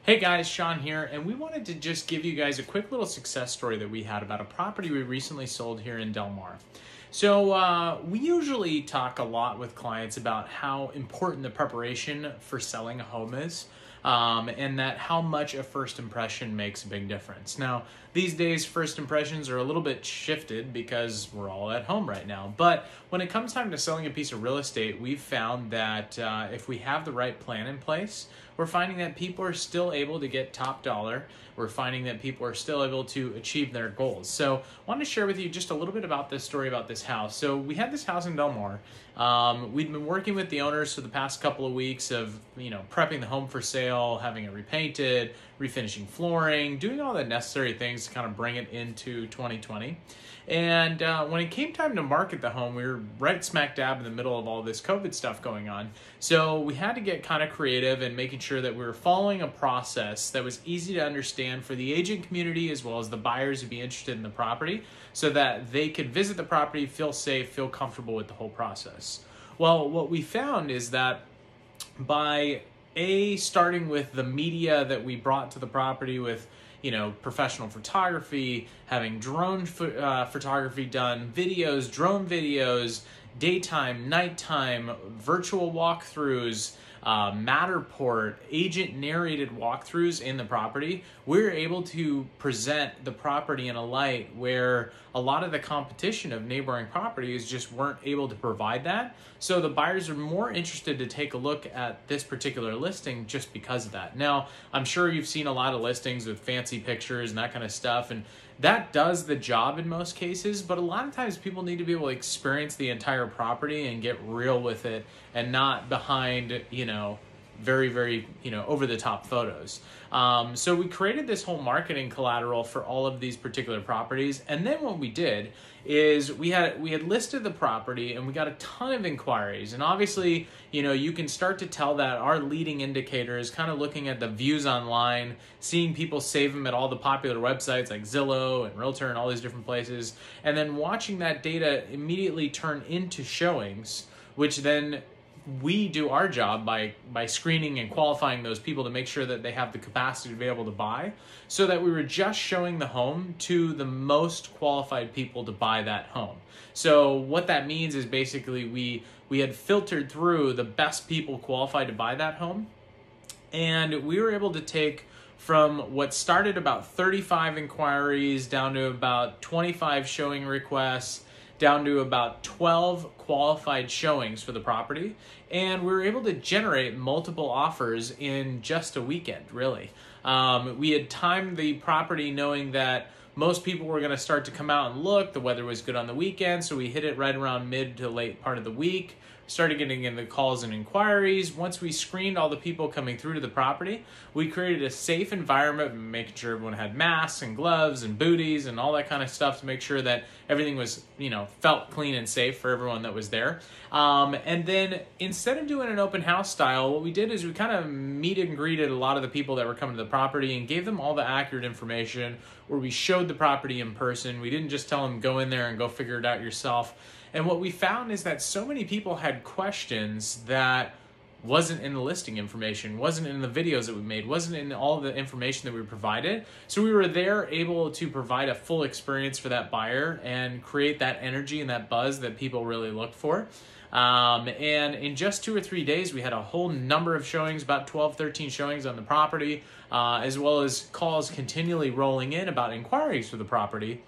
Hey guys, Sean here, and we wanted to just give you guys a quick little success story that we had about a property we recently sold here in Del Mar. So we usually talk a lot with clients about how important the preparation for selling a home is, and that how much a first impression makes a big difference. Now, these days, first impressions are a little bit shifted because we're all at home right now. But when it comes time to selling a piece of real estate, we've found that if we have the right plan in place, we're finding that people are still able to get top dollar. We're finding that people are still able to achieve their goals. So I wanted to share with you just a little bit about this story about this house. So we had this house in Del Mar. We'd been working with the owners for the past couple of weeks of, prepping the home for sale, having it repainted, refinishing flooring, doing all the necessary things to kind of bring it into 2020. And when it came time to market the home, we were right smack dab in the middle of all this COVID stuff going on. So we had to get kind of creative in making sure that we were following a process that was easy to understand for the agent community as well as the buyers who'd be interested in the property so that they could visit the property, feel safe, feel comfortable with the whole process. Well, what we found is that by starting with the media that we brought to the property with professional photography, having drone photography done, videos, drone videos, daytime, nighttime, virtual walkthroughs, Matterport, agent narrated walkthroughs in the property, we're able to present the property in a light where a lot of the competition of neighboring properties just weren't able to provide that. So the buyers are more interested to take a look at this particular listing just because of that. Now, I'm sure you've seen a lot of listings with fancy pictures and that kind of stuff, and that does the job in most cases, but a lot of times people need to be able to experience the entire property and get real with it and not behind, very, very, over the top photos. So we created this whole marketing collateral for all of these particular properties. And then what we did is we had listed the property and we got a ton of inquiries. And obviously, you can start to tell that our leading indicator is kind of looking at the views online, seeing people save them at all the popular websites like Zillow and Realtor and all these different places, and then watching that data immediately turn into showings, which then we do our job by screening and qualifying those people to make sure that they have the capacity to be able to buy, so that we were just showing the home to the most qualified people to buy that home. So what that means is basically we had filtered through the best people qualified to buy that home, and we were able to take from what started about 35 inquiries down to about 25 showing requests, down to about 12 qualified showings for the property. And we were able to generate multiple offers in just a weekend, really. We had timed the property knowing that most people were going to start to come out and look. The weather was good on the weekend, so we hit it right around mid to late part of the week. Started getting in the calls and inquiries. Once we screened all the people coming through to the property, we created a safe environment, making sure everyone had masks and gloves and booties and all that kind of stuff to make sure that everything was, felt clean and safe for everyone that was there. And then instead of doing an open house style, what we did is we kind of meet and greeted a lot of the people that were coming to the property and gave them all the accurate information, where we showed the property in person. We didn't just tell them go in there and go figure it out yourself. And what we found is that so many people had questions that wasn't in the listing information, wasn't in the videos that we made, wasn't in all the information that we provided. So we were there able to provide a full experience for that buyer and create that energy and that buzz that people really look for. And in just 2 or 3 days, we had a whole number of showings, about 12, 13 showings on the property, as well as calls continually rolling in about inquiries for the property.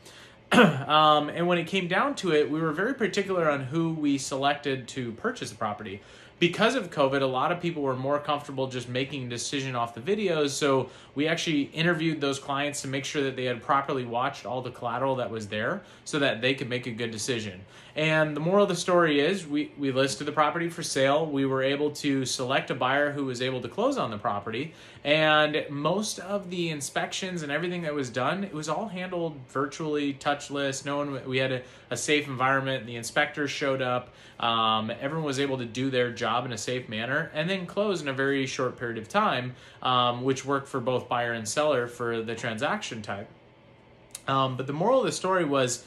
And when it came down to it, we were very particular on who we selected to purchase the property. Because of COVID, a lot of people were more comfortable just making a decision off the videos, so we actually interviewed those clients to make sure that they had properly watched all the collateral that was there so that they could make a good decision. And the moral of the story is we listed the property for sale. We were able to select a buyer who was able to close on the property, and most of the inspections and everything that was done, it was all handled virtually, touchless. We had a safe environment. The inspectors showed up. Everyone was able to do their job in a safe manner and then close in a very short period of time, which worked for both buyer and seller for the transaction type. But the moral of the story was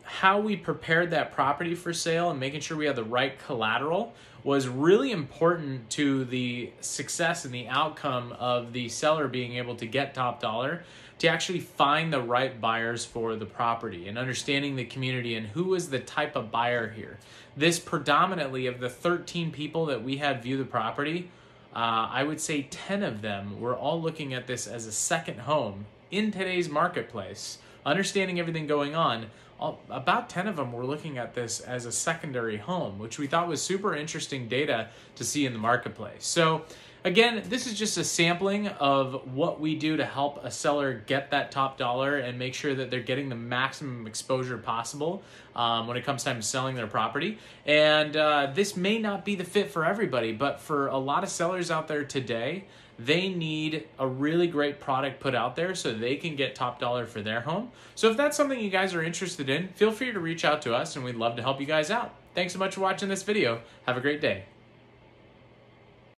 how we prepared that property for sale and making sure we had the right collateral was really important to the success and the outcome of the seller being able to get top dollar, to actually find the right buyers for the property and understanding the community and who is the type of buyer here. This predominantly, of the 13 people that we had view the property, I would say 10 of them were all looking at this as a second home in today's marketplace. Understanding everything going on, about 10 of them were looking at this as a secondary home, which we thought was super interesting data to see in the marketplace. So again, this is just a sampling of what we do to help a seller get that top dollar and make sure that they're getting the maximum exposure possible when it comes time to selling their property. And this may not be the fit for everybody, but for a lot of sellers out there today, they need a really great product put out there so they can get top dollar for their home. So if that's something you guys are interested in, feel free to reach out to us and we'd love to help you guys out. Thanks so much for watching this video. Have a great day.